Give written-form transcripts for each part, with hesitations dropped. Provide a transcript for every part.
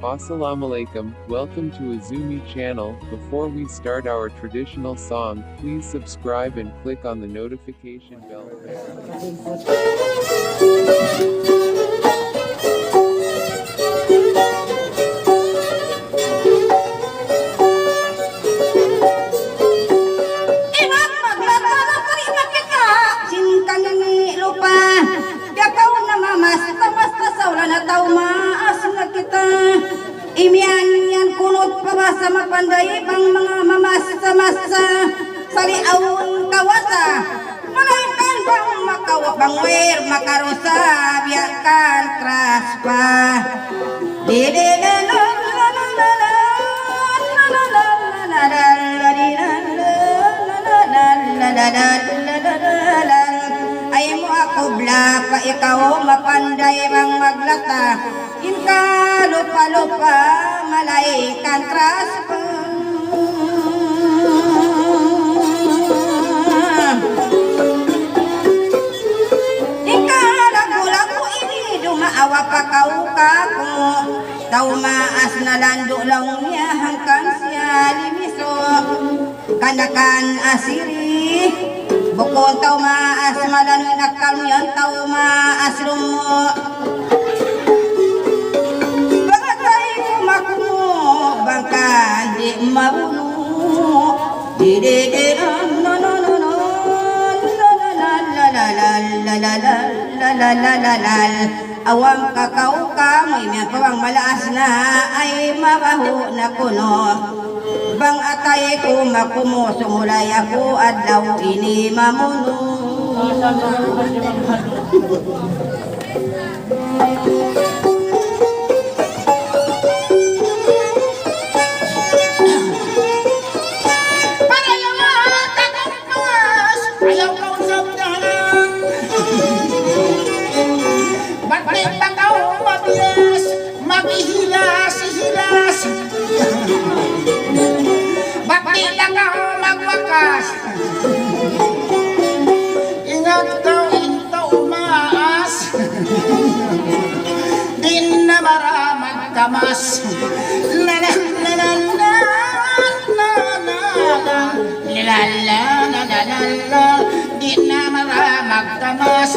Assalamualaikum, welcome to Azumi channel. Before we start our traditional song, please subscribe and click on the notification bell. Imian kunut pabasa mapandai pang mga mamasa-masa saliaun kawasa malaikan bang makawa bangwer makarusa biarkan traspa ay mo ako blapa ikaw mapandai bang maglata inka lupa-lupa malaikan traspa inka lagu-lagu ini dumaawa pa kau kaku tau maas na lando laungnya hangkan siya limiso kanakan asiri bukon tau maas malanin akal mo yan tau maas lumo bangkan di mabuno di no no no no la awang kakao kamoy may pawang malaas na ay mabaho na kuno bang atay ko makumo sumulay ako adlaw ini mamuno Maghihilas-hilas bakit lang ako magwakas ingat daw ito umaas din na maramang kamas di na maramang kamas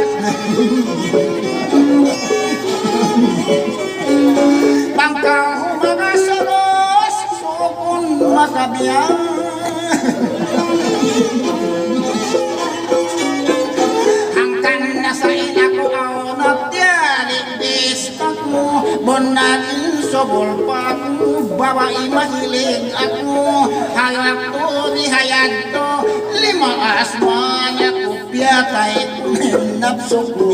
bangkang mga saros sukun makabiyang hangkan nasa inako ako nagdialigdis ako bonatin sobol pa ako babae mahilig ako hayag to di hayag to limaas man ako piyatay napso ko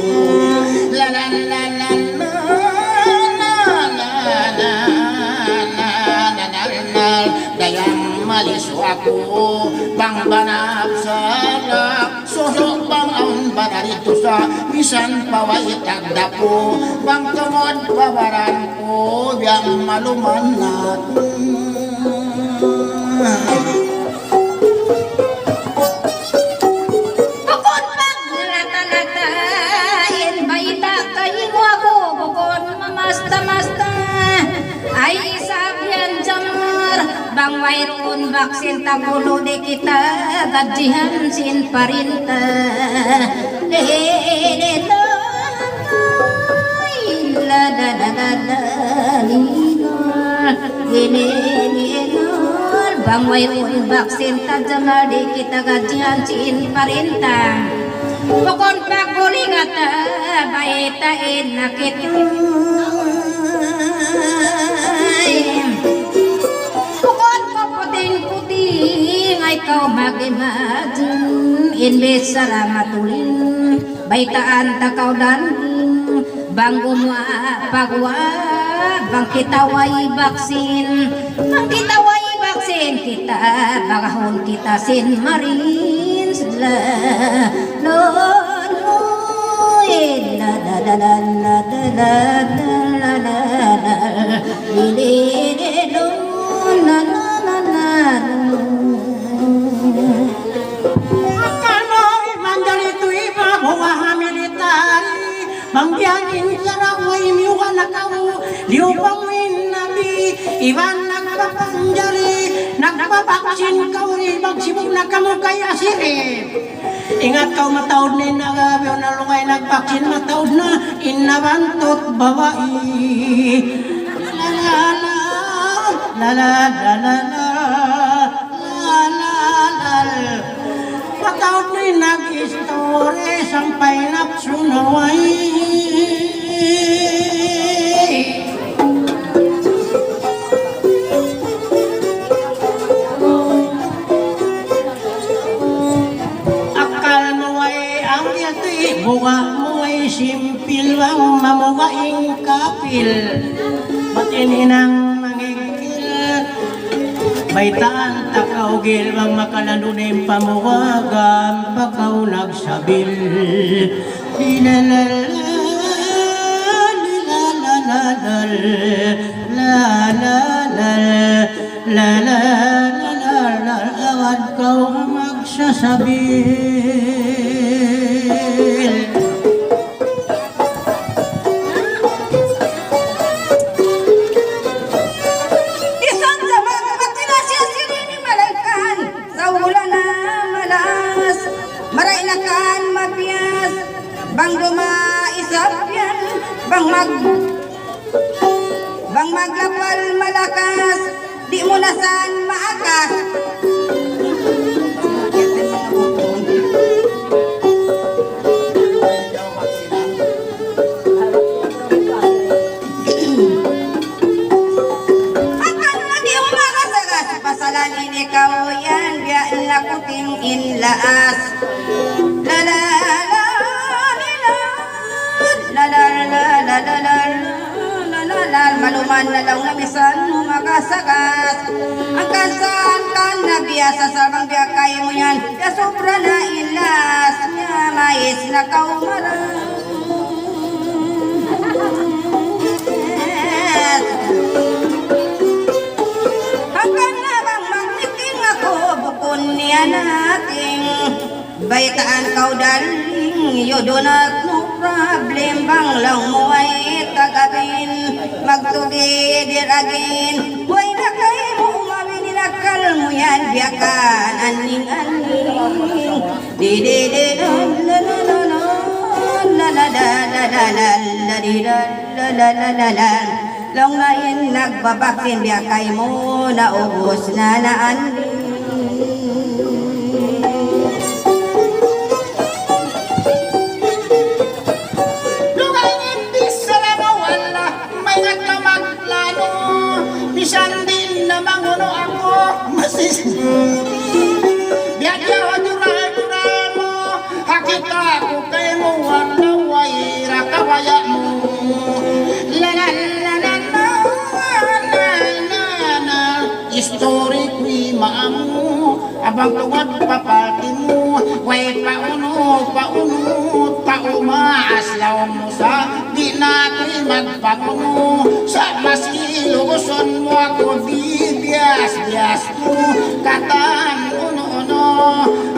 lalan dayang maliso ako bang banap sarap suso bang ang banarito sa bisan paway tagdapo bang tumod babaran ko biyang maluman natin bukod pag lata-latayin baita kayo ako bukod mamasta-masta ay sabihan jamar bang mayroon vaksin tagulo di kita gajihan sin parinta bang mayroon vaksin tagamar di kita gajihan sin parinta bukod pagulingata baitain nakit ay kau mag-imagine inbes salamatulin baitaan takaw dan bang gumwa pagwa bang kita way vaksin kita bagahon kita sin marin la no no la la la la la la la la la la la Mangbiangin karaway miwa na kau liupangin nabi Iwan nagpapanjari, nagpapaksin kauri, magsibog na kamo kay asirip. Ingat kau mataod ni nagabiw na lungay nagpaksin mataod na inabantot babae. La la la la la la la la la. Mataod ni nag-istore sampai napsunaway. Buka mo ay simpil ang mamugaing kapil. Ba't ininang mangigil? Baitaan takaw gil bang makalanunin pamuwagan pagkaw nagsabil. Lilalala, lilalala, lalala, lalala, awad kaw magsasabil. Bang dumaisap yan, bang maglapal malakas, di mo na saan maakas. Akan na di umakasagas, pasalanin ikaw yan, biyain na kuting inlaas. Maluman na lang na misan mo makasagas. Ang kansan kan na biyasa sa bang biyakay mo yan, ya sobra na ilas niya mais na kaumaras. Hanggang na bang magniting ako bukon niya nating baitaan kau darling, you do not no problem bang lang mo ay tagabin magtogether again. Huwag na kayo mo umawin inakal mo yan biyakan aning-aning di di di la la la la la la la la la la la di la la la la la la lang ngayon nagbabaksin biyakay mo naubos na naaning. Bisan din na manguno ako masis biadya dural-dural mo hakita ko kay mo walaway rakawaya mo la la la la la la la la history ko'y maamu abang tuwad papalti mo way pauno taumaslaw mo sa di na ko'y magpanguno sa masiluson mo ako di bias mo katan uno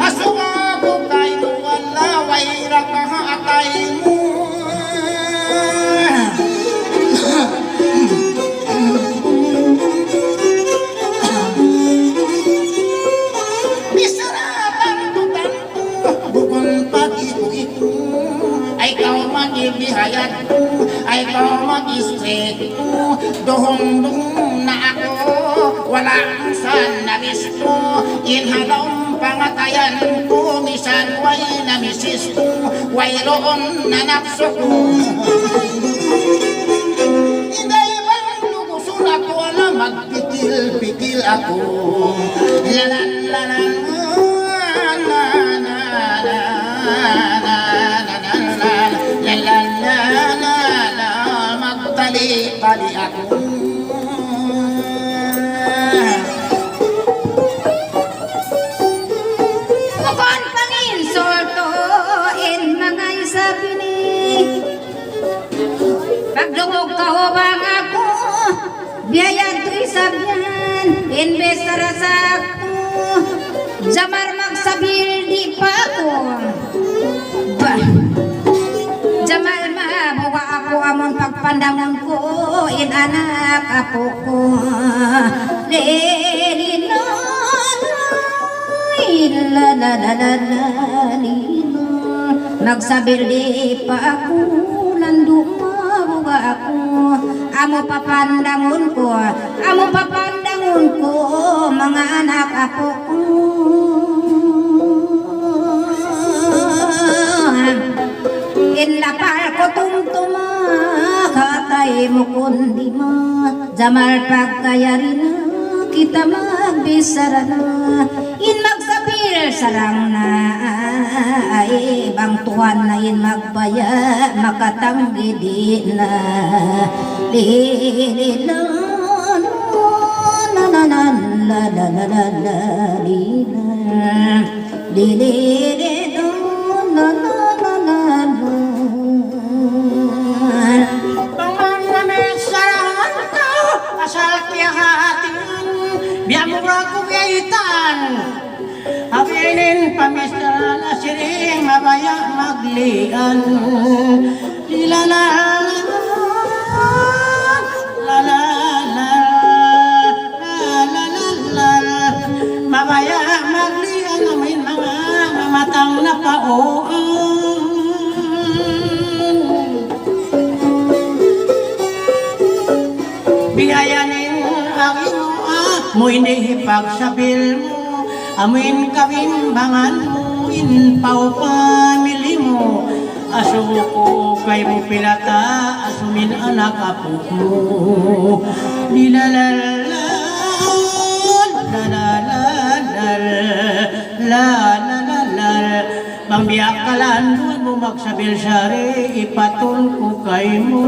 asuma ko kay mo wala wayra kahatay mo bisaratan tutanto bukon pag-iku-iku ay kau magibihayat ay kau mag-istreet dohong na ako walang san nabis ko inhalong pangatayan ko misan way namisis ko way roon na napso ko inday bang lugusun ako na magpikil-pikil ako lalan lalan magtali-tali ako Bukon panginsulto in mga isabi ni pagdungog kahubang ako biyaya to'y sabyan imbes tarasak ko jamar magsabil di pa ako jamal mabuka ako amon pagpandangon ko in anak apo ko lino. Nagsabil di pa ako, lando mabuga ako. Amo papandangon ko, mga anak ako ko. Inlapal ko tumtuma, katay mo kundi ma. Jamal pagkayari na, kita magbisara na. In magsapil sarang na, ay bang tuwan na in magbaya, makatanggi di na. Li la la la la la la la la la li la la la. Asal kiahatin biar murah kubiaitan abinin pamesra na siring mabaya maglian la la la la la la mabaya maglian amin mga mamatang na paoan. Biyayanin ang imo mo hindi pagsabil mo amin kabimbangan mo inpaw pamili mo asuko kay mo pilata asumin anak apo mo nilalala la pambiyak kalan mo magsabil sari ipatul ko kay mo.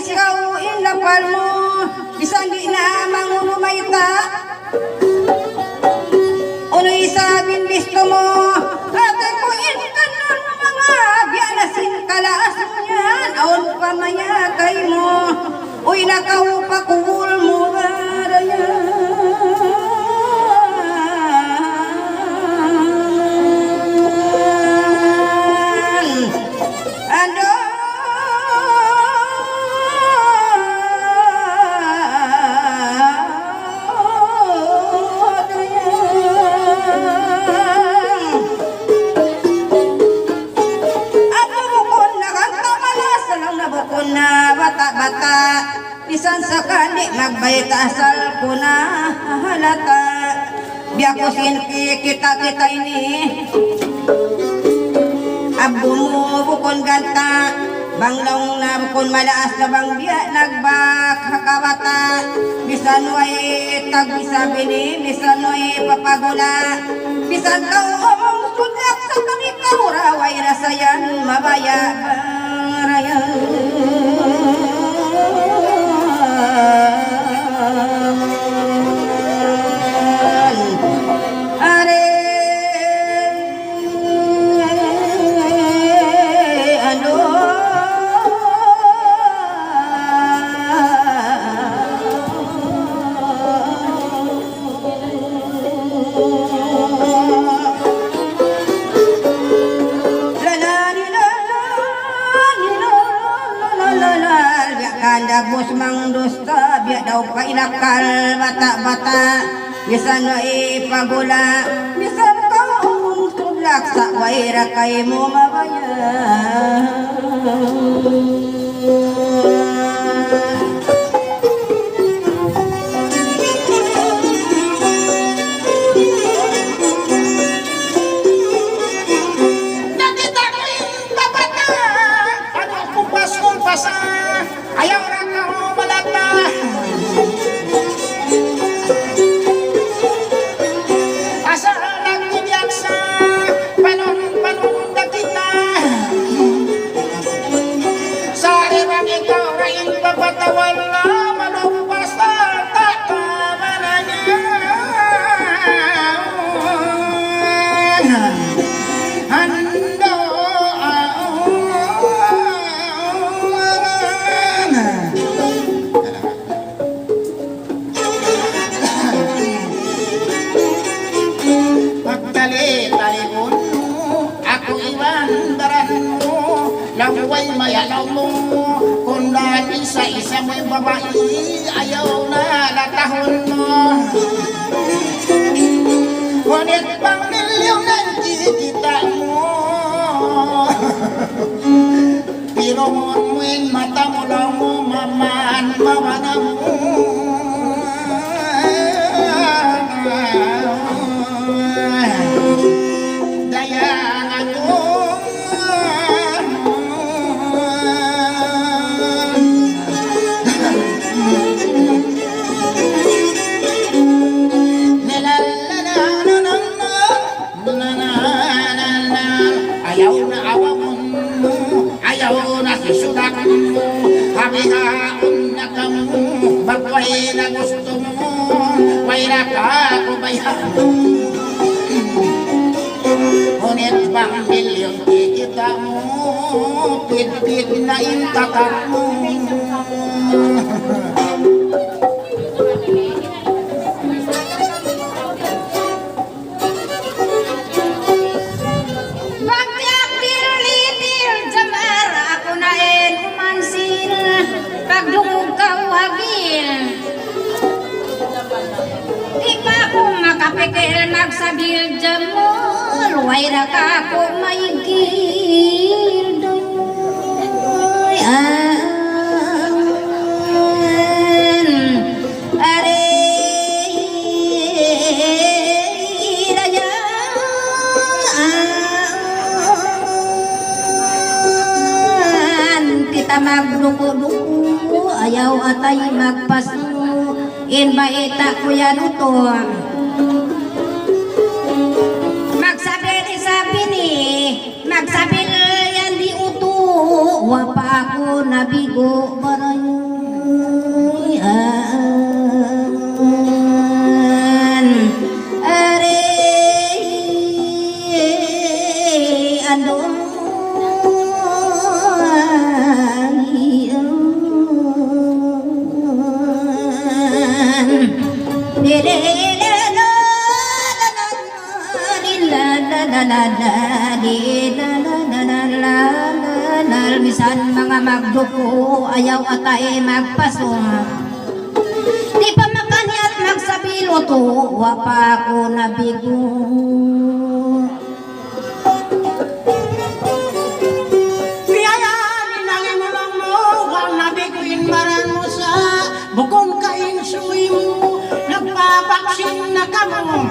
Ikaw inlapal mo, isang di na mangunumayta. Uno isabing listo mo, ate ko inkanon mo mga biyanasin kalaas mo yan. Aon pa mayakay mo, uy nakawapakul mo garayan. Bata, isan sakali magbayta asal ko na halata. Biyakusin kita ini abo mo bukon ganta banglaw na bukon malaas na bang biya nagbak hakawata. Bisan way tag-isabi ni bisan way papagula bisan tao omong sudlak sa kanikawra way rasayan mabaya barayan. Bos mang dusta biya daw kainakal bata-bata bisan na ipagula bisan ka umsulak sa waira kay mo mabaya. Nakita ko yung babata ano kumpas-kumpas ayaw na ako malata. Asa lang nibiyak sa panon na kita. Sa irang ikaw rin papatawan na malumpas na tatamanagin. Hando alaw mo kung dahil isa-isa mo'y babae ayaw na latahon mo ngunit pang milyon ang kikita mo pero mo'y mata mo lang mo mamaan mawana mo habihaon na kamu bagway na gusto mo wala ka kubayaan ngunit bang milyon kikita mo pit-pit na intatak mo pagdungog ka wabil di pa ako makapikil magsabil jamol wayra ka ako maigil doy are raya kita magduko-duko ayaw atay magpasu inbaita kuya nuto magsabi ni magsabil yan di uto wapa ako nabigo barayoy are andong misan mga magduko ayaw atay magpaso di pa makanyat magsabilo to wapa ko nabigo biyaya ninangimulang mo wang nabiguin maran mo sa bukong kainsuy mo nagpapaksin na kamo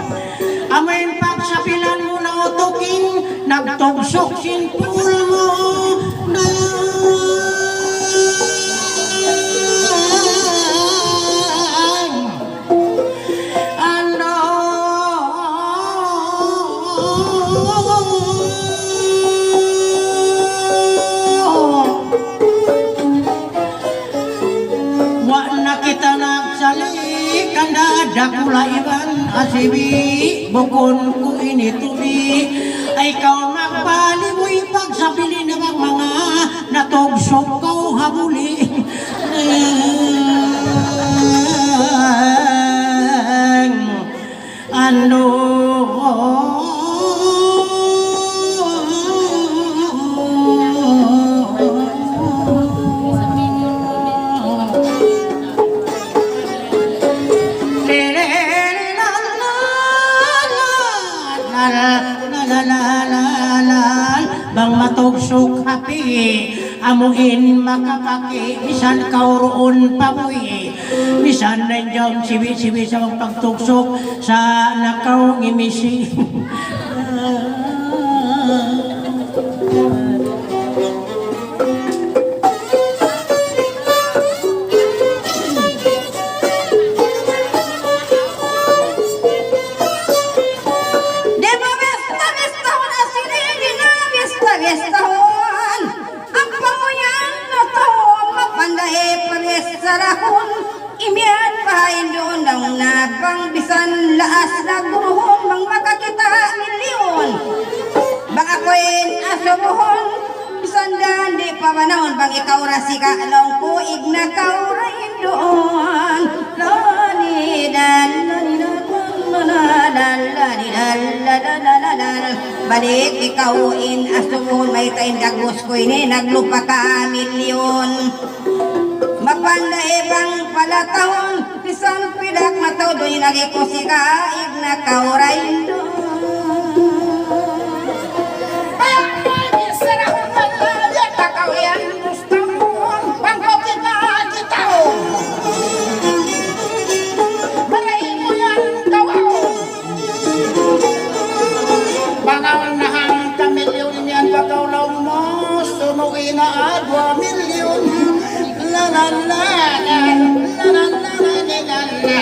amoy pagsabilan mo na utuking nagtugsok sinpul mo na ano wa na kita nagsalik kanda dakulaiban asibi bukon ko initubi ay ikaw magpalimoy pagsabili ng mga natugsok ko habuli ano bang matugsok hapi amuin makapaki bisan kauroon pamuy bisan nandiyan sibi-sibi sa pagtugsok sa nakaw ngimisi sarahon imian pahain doon daw na bang bisan laas na guruhon bang makakita milyon bang ako'y asubuhon bisan dan di pa manahon bang ikaw rasi ka along ko igna kau rin doon lani dan lani dan Balik ikawin asuhon may tayo dagos ko ini naglupa ka milyon. Mapanday bang palatahon pisan pidak matodoy nagikusigaig na kauray do. Na 2 milyon la la la la la la la la la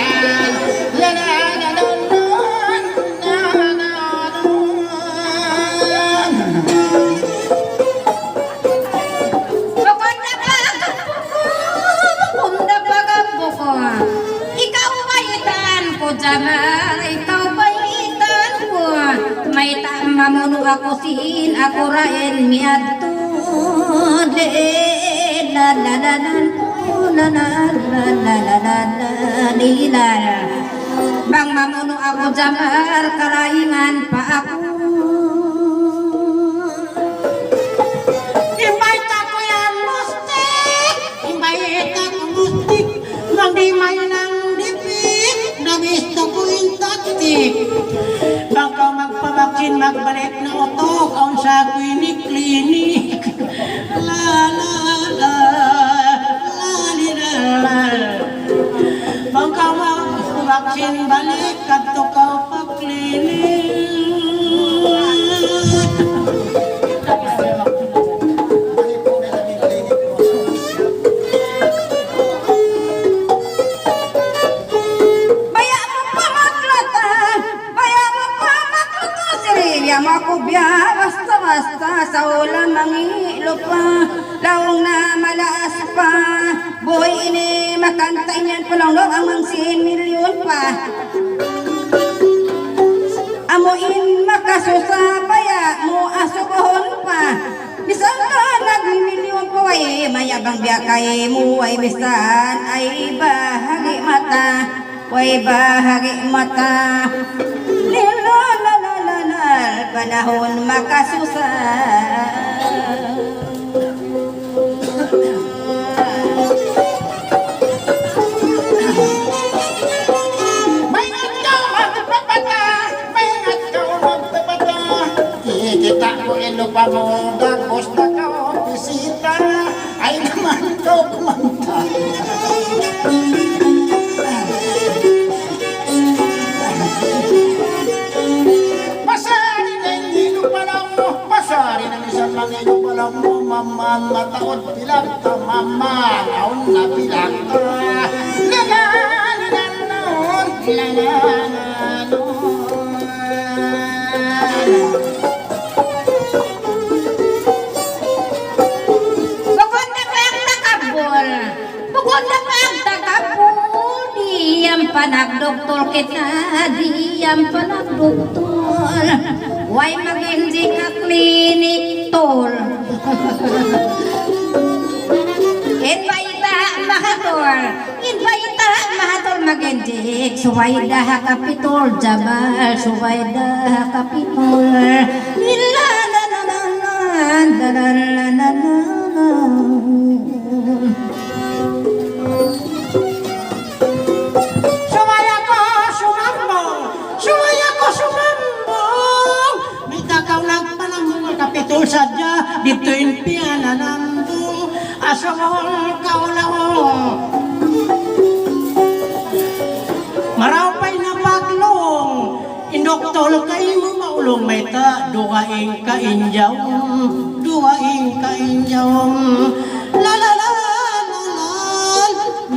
ikaw baitan ko jamal ikaw baitan ko may tamamuno ako sin ako raen miadto la la la la la la la la la la bang mamuno ako jamar karaingan pa ako imbay ta ko yan mustik imbay ta ko mustik nang di may nang dipik nabisto ko yung taktik bang ka magpabaksin magbalik na utok ang sa klinik la la la la li la la bang ka magpabaksin balik kadto ka pa klinik ako biya basta-basta sa ulan mangilo pa laong na malaas pa buhay ini makantay niyan pa lang ang mangsin milyon pa amuin makasusa baya mo asukohon pa bisan ka nagmimilyon pa way mayabang biya kay mo ay bisan ay bahagi mata way bahagi mata panahon makasusa may ikaw magpapata may ikaw magpapata ikita ko ilupa mo dagos na ka bisita ay naman ko kumanta pasari na isang langin walang mo mamang mataon pilag ka mamang aon na pilag ka lalalanon lalalanon bukod na pang takabol bukod na pang takabol diyam panagdoktor kita diyam panagdoktor way mag-hindi ka klinik tol inbaita mahator mag-hindi suwayda kapitol jamal suwayda kapitol sumaya ko sumambong may takaw nagpanamong kapitol sadya dito yung piananandong asawang kaulawong marapay na paglong indoktol kayo mo maulong may ta duwaing kainjaw la la la la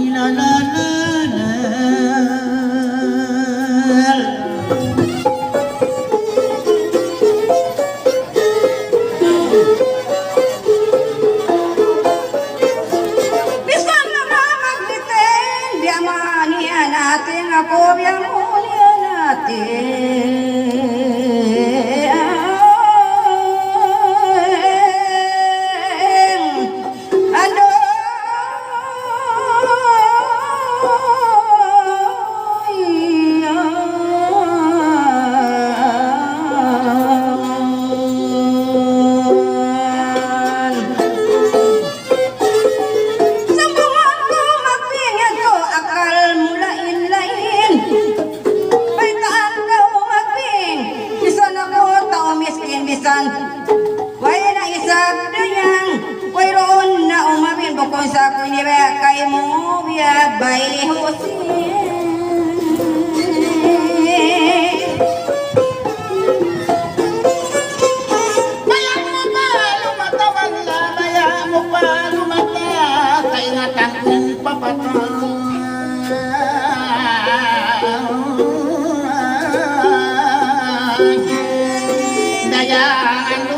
la la la la ako yang mulia natin ando baile Jose. Bayang mo pa lumata wala, bayang mo pa lumata, kaingatan kong papatang. Dayaan mo.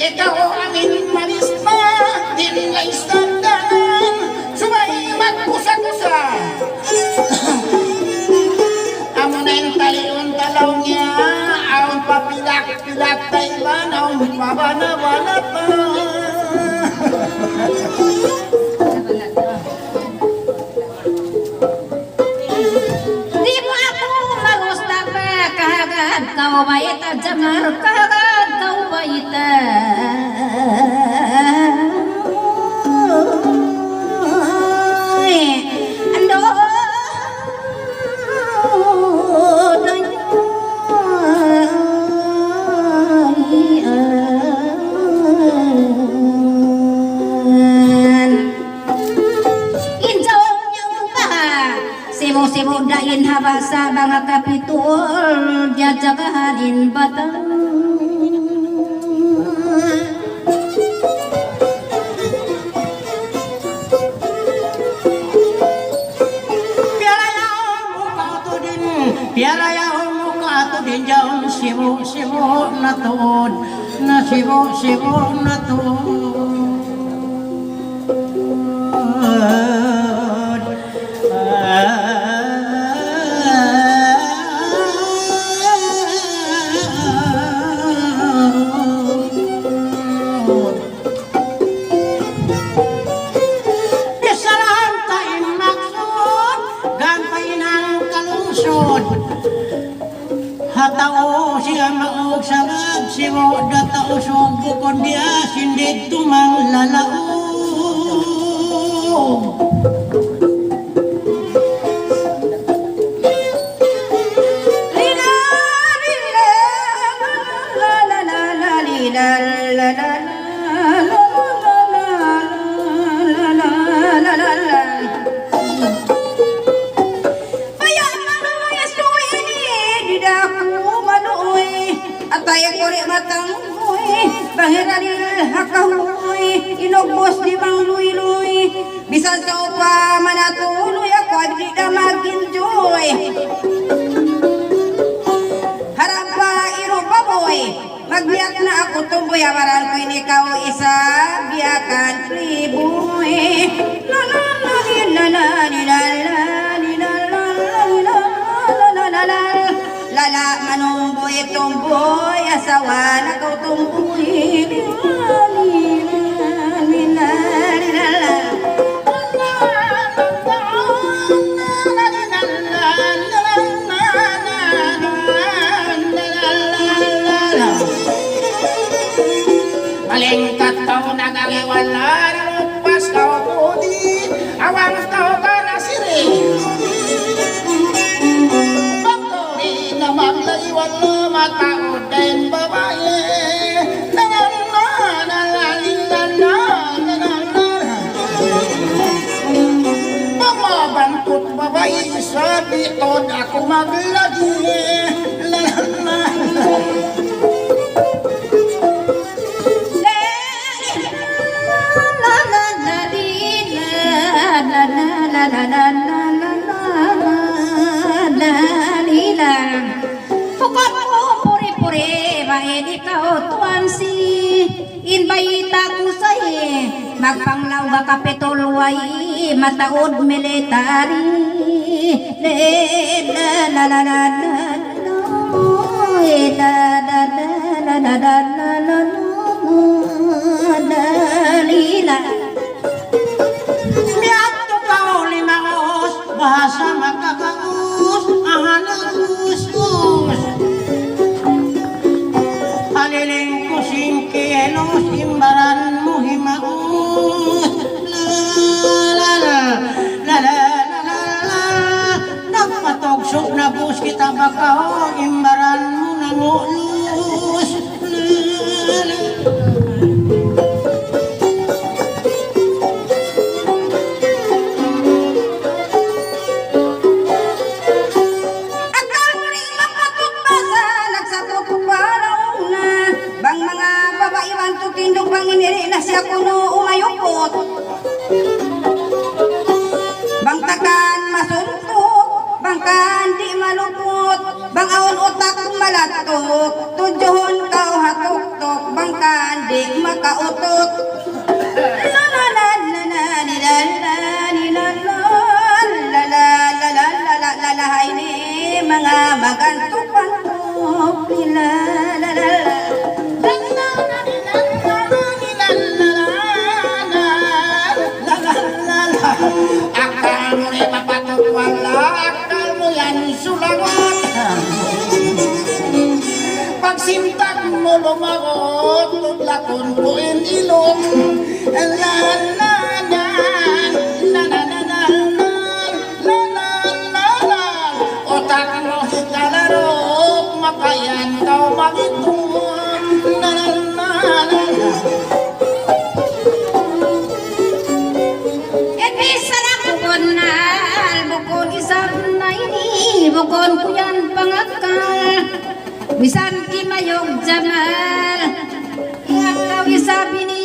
Ikaw amin manis na, dinlay sa danan, sumay magkusa-kusa. Amo na yung talion talaw niya, aon papilak-pilak tayban, aon pabana-bana pa. Di mo ako magusta pa kahagad kau baita jamar kahagad kau baita. Ando Sebo dain habasa banga kapitul jajagahanin batang. Piara yaon muka tu din jaon sibo natun na sibo natun. Disalahan taing maksud gampay ng kalusod. Hatao siya maog sarap siwo datao subo kon dia sindid tumang lalaog. Atay kore matang hoy, bangiralil hakahoy, inobos di bang luy-luy, bisan sa upa manatuloy ako di na mag-enjoy. Harap pa iro baboy, magbiyak na ako tumboy, amaran ko ikaw isa, biyakan triboy. La la la la la la la. Lala manumboy tumboy asawa na kau tumboy Malingkat kau nagagiwalan lupas kau budi awang kau kana siri. Maglaiwan na mataod din babae. Pagmabantut babae sa bitod ako maglagi. Magpanglaw ka kapitulway mataod military la la la la la Miato ka o limaos bahasa makakaus ahalagus-us aliling kusing kielos imbaran mo himaus la la la la la la la la dapat makautot. La la la la la la la la la la la la ini mga magantuk-antuk la la la akal mo rin mapatut wala akal mo yan sulagot pagsintak mo lumagot tuglakon ko in ilong la la la la la la la la la la otak mo hikalarok makayan daw magitong la la la la bukon ko yan pangakal bisan kimayog jamal ikaw isabi ni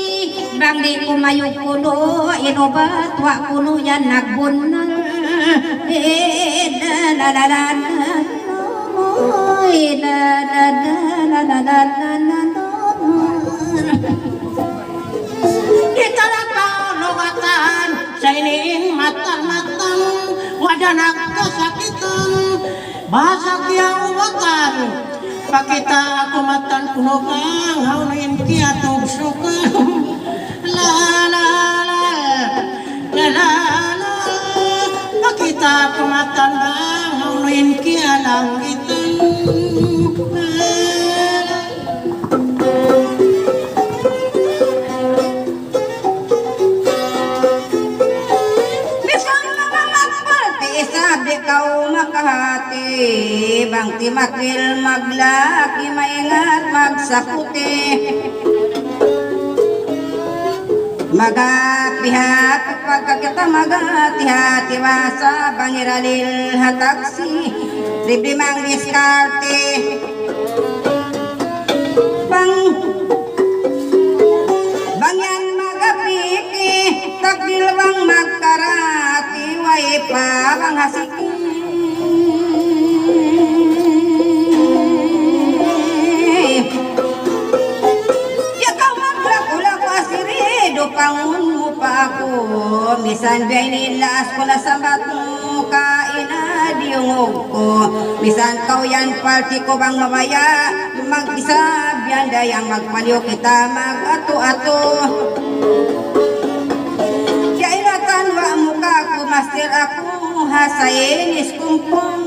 bang di kumayog kuno inobat wa kuno yan nagbunal la la la la la la la la la kita nakalugatan sa iniing matan-matan wada nagkasakitan bahasa kiawatan pakita ako matan kuno kang haunain kia tugsukan la la la la la la pakita ako matan kang haunain kia langgitan kau makahati bang timakil maglaki maingat magsaputi magapihat pagka kita magati-hati wasa bangiralil hataksi libre mang diskarte bangyan magapiki takdil bang magkarati way pa bang hasiki ya kau maglaku-laku asiri do pangun mo pa ako misan biyay nilas ko na sabat mo kaina diyungog ko misan kau yan party ko bang mabaya mag-isa biyan dayang magpaliw kita mag-ato-ato wa muka ko master ako hasayenis kumpong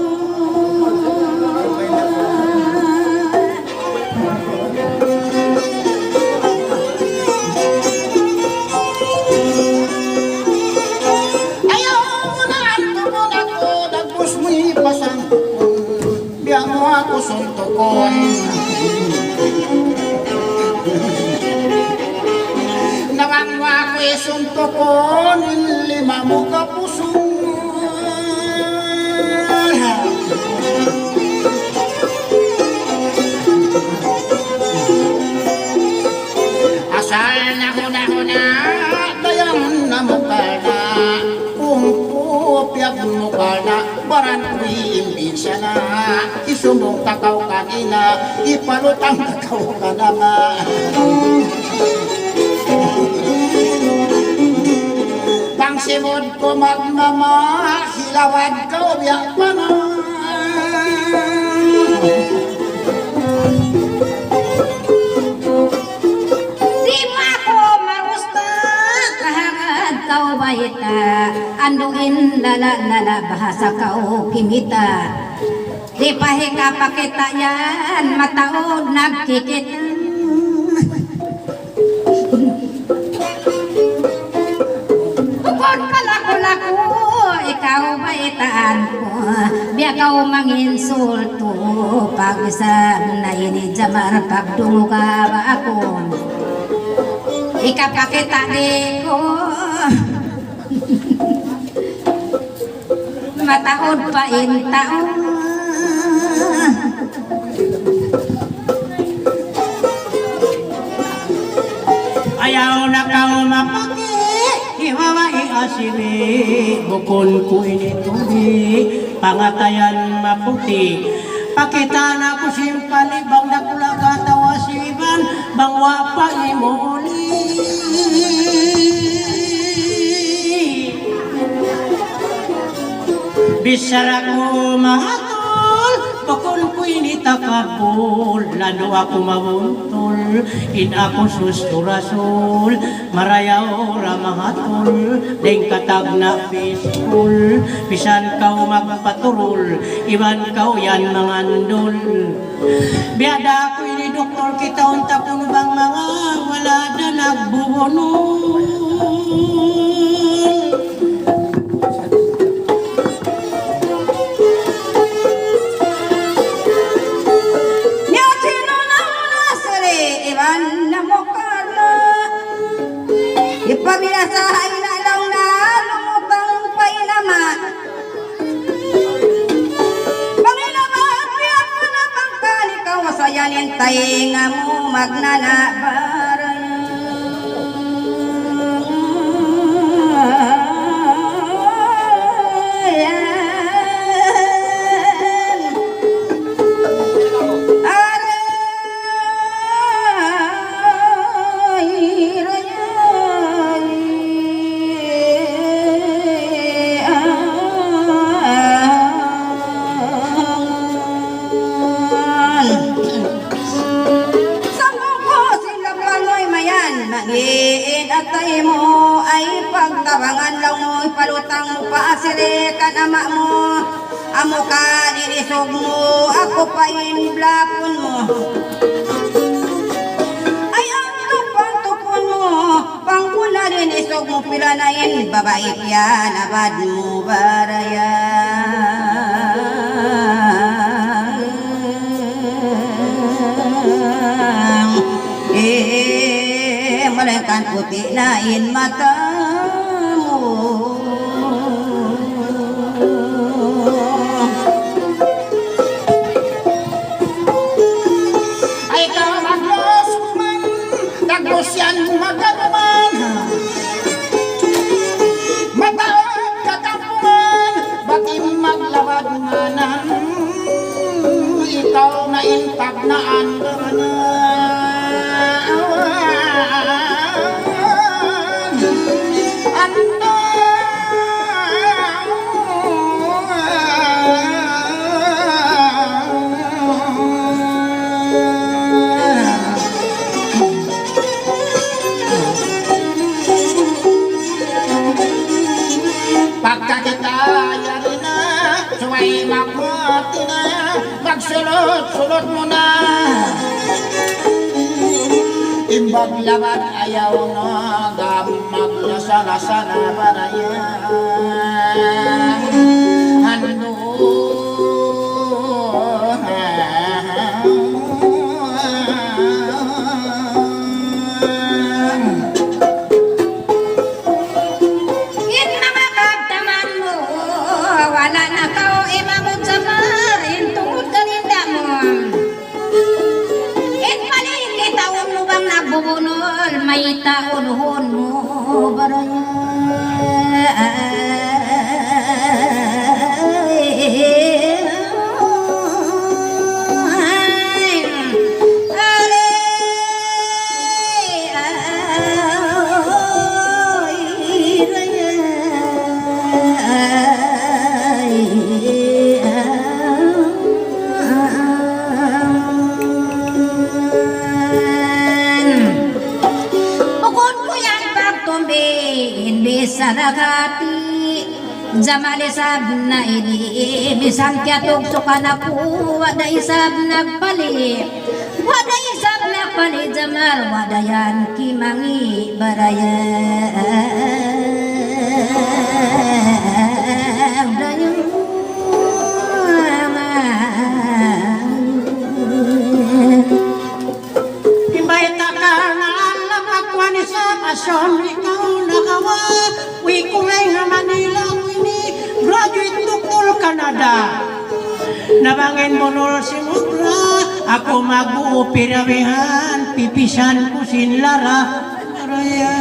ayaw mo na antumon ako dagpus mo'y pasangkon biya mo ako suntukon nawangwa ko isuntukon lima mo kapusong asal na huna-huna dayang na mukha na kung pupyag mukha na baran ko'y imbinsa na isumbong takaw kanina ipalutang takaw ka naman bang simod ko magmama hilawad ka biyak pa na di pa ko marusta kahagad kau baita anduin lala bahasa kau kimita di pahika pakita yan mataod nagkikita bukod palaku-laku ikaw baitaan ko biya kau manginsulto pag-isang na ini jamar pagdungo ka ba ako ikapakita di ko mataod pa in taon ayaw na kang mapaki hiwawai asili bukon ko initubi pangatayan maputi pakita na ko simpali bang nakulaga tawasiban bang wapa imuli Bisar ako mahatol, pakon ko'y nitakabol, lalo ako mabuntol, in ako susturasol, marayaw ra mahatol, deng katag na peaceful, bisan kaw magpaturol, iban kaw yan mangandol. Biada ko'y ni doktor kita unta kuno bang mga wala na nagbubunol. Ipabinasahay na lang na lumutang painama. Pangilaman, piyak mo na pangkan, ikaw masayanin tainga mo magnanabarayan. Atay mo ay pagtabangan lang mo'y palutang mo paasirikan ama mo. Amo ka nilisog mo, ako pa inblakon mo. Ay ang tupon mo, pangkuna nilisog mo pilanayin, babae yan, abad mo barayan. Malaikan putih lain matamu. Ay kau maglos kuman, dagos yan maganuman. Mataon katampungan, batim maglawad manan. Ikaw na intag na andaranan. Pagka kita yari na, suway makwati na, magsulot-sulot mo na. Imbag laban ayaw na, gamag na sana para yan. Hando. Wala na kao imamod sa marin tungkol kaninda mo. Paligid taon mo bang nagbubunol, may taon-hon mo Sarakati Jamali sab na ini Bisan kya tuksukan aku Wada isab nagpali Wada isab nagpali Jamal wadayan kimangi barayan Imbay takal na alam akwan isab Asyong ikaw nakawa Wikulay nga Manila ini graduate Tukul Canada Nabangin bunol si Mukra Ako mag-uupirawihan Pipisan ko sinlara Araya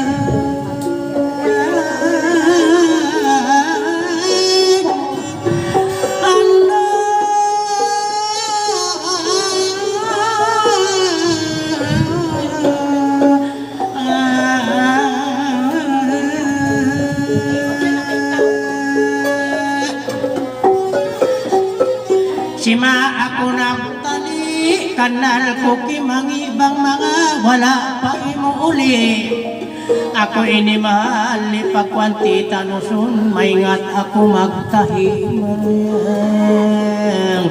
Sima ako nagtali, kanal ko kimangibang mga wala pa imuuli. Ako ini mahal ni pagkwanti tanusun, maingat ako magtahimayang.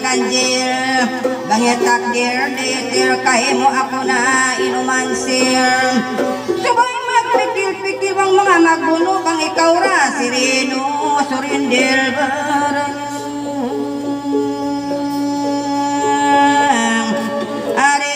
Ganjil bangit takdir ditir kahimo ako na inumansir subay magpikil-pikil bang mga magbuno kang ikaw ra sirino surindil barang are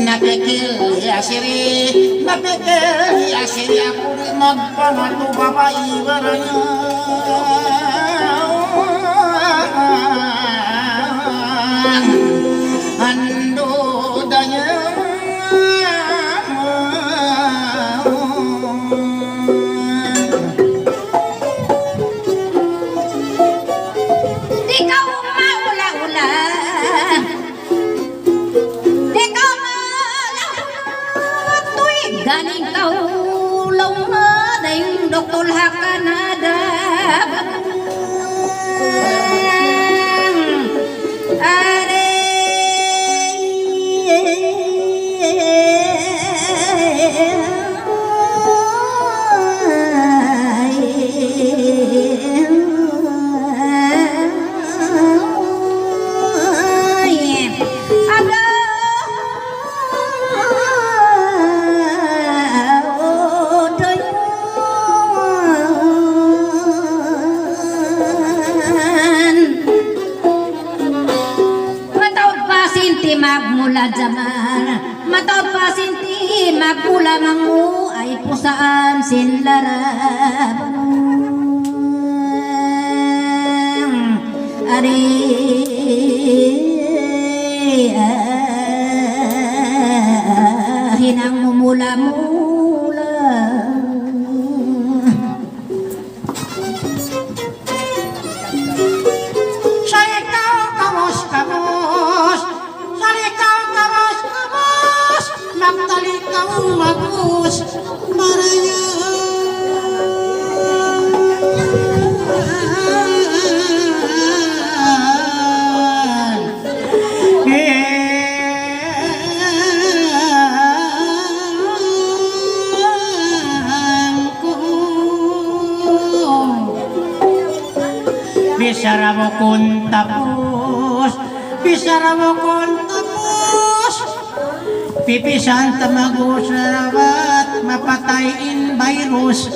napikil ya siri ako rin magpanato papaiwaran ando danya ganing kau long na dayong doktor hakanada are magmula zaman mataw pasinti magpula mangu ay pusaan sinlaraban ari hinang mumula-mula saya kau kamus nagtali kau magus maraya bisara mo kung tapos, bisara mo kung tapos. Pipisan tamago sa rawat, mapatay in virus.